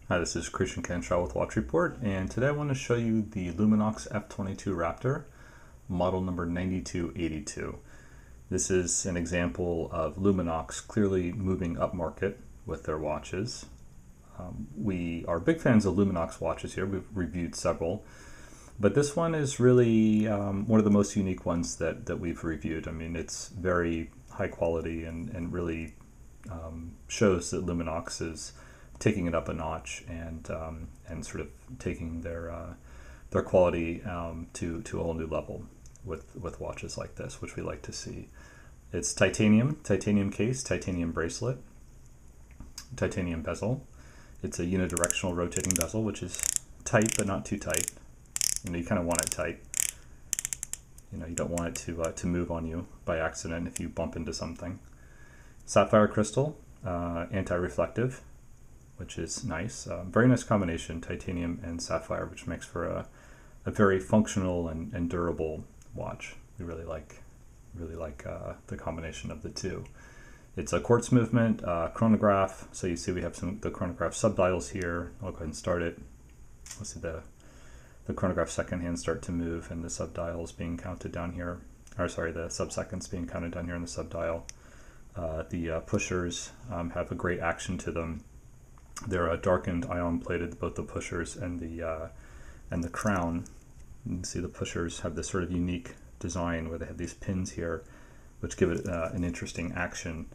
Hi, this is Christian Kenshaw with Watch Report, and today I want to show you the Luminox F-22 Raptor, model number 9282. This is an example of Luminox clearly moving upmarket with their watches. We are big fans of Luminox watches here. We've reviewed several, but this one is really one of the most unique ones that we've reviewed. I mean, it's very high quality and really shows that Luminox is taking it up a notch and sort of taking their quality to a whole new level with watches like this, which we like to see. It's titanium case, titanium bracelet, titanium bezel. It's a unidirectional rotating bezel, which is tight but not too tight. You know, you kind of want it tight. You know, you don't want it to move on you by accident if you bump into something. Sapphire crystal, anti-reflective, which is nice. Very nice combination, titanium and sapphire, which makes for a very functional and durable watch. We really like the combination of the two. It's a quartz movement, chronograph. So you see we have the chronograph subdials here. I'll go ahead and start it. Let's see the chronograph second hand start to move, and the subdials being counted down here. Or sorry, the sub-seconds being counted down here in the subdial. The pushers have a great action to them. They're darkened ion plated, both the pushers and the crown. You can see the pushers have this sort of unique design where they have these pins here, which give it an interesting action.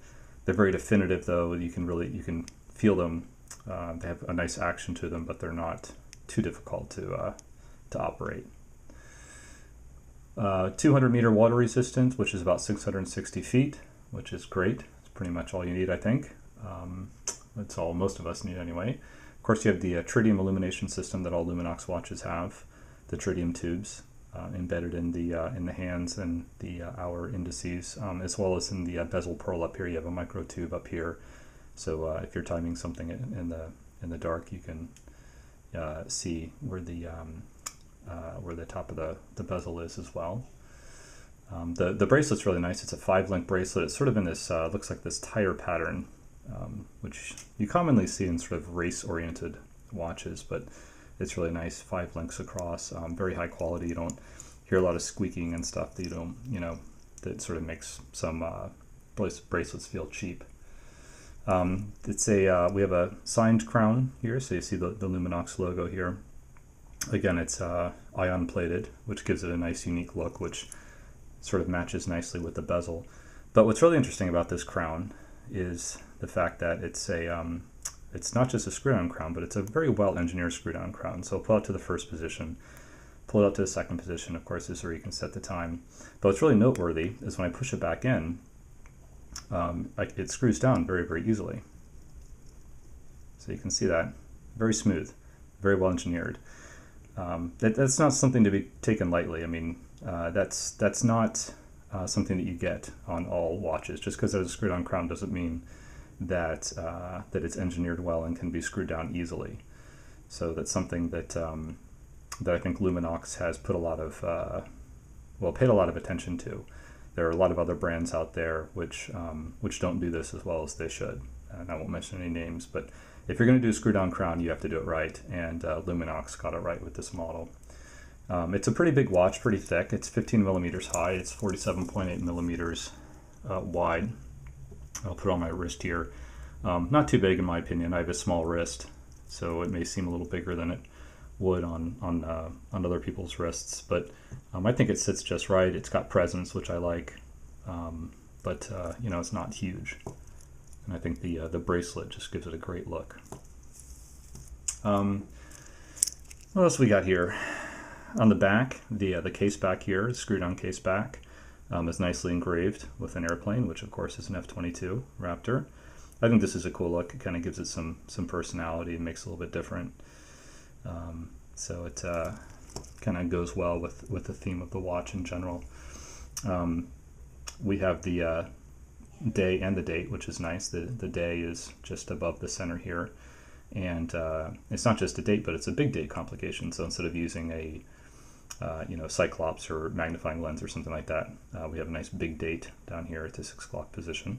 They're very definitive, though. You can feel them. They have a nice action to them, but they're not too difficult to operate. 200-meter water resistance, which is about 660 feet, which is great. It's pretty much all you need, I think. That's all most of us need anyway. Of course, you have the tritium illumination system that all Luminox watches have, the tritium tubes embedded in the hands and the hour indices, as well as in the bezel pearl up here. You have a micro tube up here, so if you're timing something in the dark, you can see where the top of the bezel is as well. The bracelet's really nice. It's a 5-link bracelet. It's sort of in this looks like this tire pattern, which you commonly see in sort of race-oriented watches, but it's really nice. 5 links across, very high quality. You don't hear a lot of squeaking and stuff that that sort of makes some bracelets feel cheap. We have a signed crown here, so you see the Luminox logo here. Again, it's ion plated, which gives it a nice unique look, which sort of matches nicely with the bezel. But what's really interesting about this crown is the fact that it's not just a screw-down crown, but it's a very well-engineered screw-down crown. So pull it to the first position, pull it up to the second position. Of course, this is where you can set the time. But what's really noteworthy is when I push it back in, it screws down very, very easily. So you can see that. Very smooth, very well-engineered. That's not something to be taken lightly. I mean, that's not something that you get on all watches. Just because there's a screw-down crown doesn't mean that it's engineered well and can be screwed down easily. So that's something that I think Luminox has put a lot of paid a lot of attention to. There are a lot of other brands out there which don't do this as well as they should. And I won't mention any names, but if you're going to do a screw-down crown, you have to do it right, and Luminox got it right with this model. It's a pretty big watch, pretty thick. It's 15 millimeters high. It's 47.8 millimeters wide. I'll put it on my wrist here. Not too big in my opinion. I have a small wrist, so it may seem a little bigger than it would on other people's wrists. But I think it sits just right. It's got presence, which I like, but it's not huge. And I think the bracelet just gives it a great look. What else we got here? On the back, the case back here, screw-down case back, is nicely engraved with an airplane, which of course is an F-22 Raptor. I think this is a cool look. It kind of gives it some personality and makes it a little bit different. So it kind of goes well with the theme of the watch in general. We have the day and the date, which is nice. The day is just above the center here. And it's not just a date, but it's a big date complication. So instead of using a Cyclops or magnifying lens or something like that, we have a nice big date down here at the 6 o'clock position.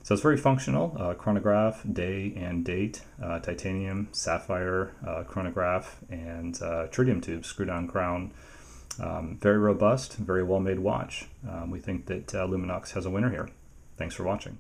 So it's very functional. Chronograph, day and date, titanium, sapphire, chronograph, and tritium tube, screw-down crown. Very robust, very well-made watch. We think that Luminox has a winner here. Thanks for watching.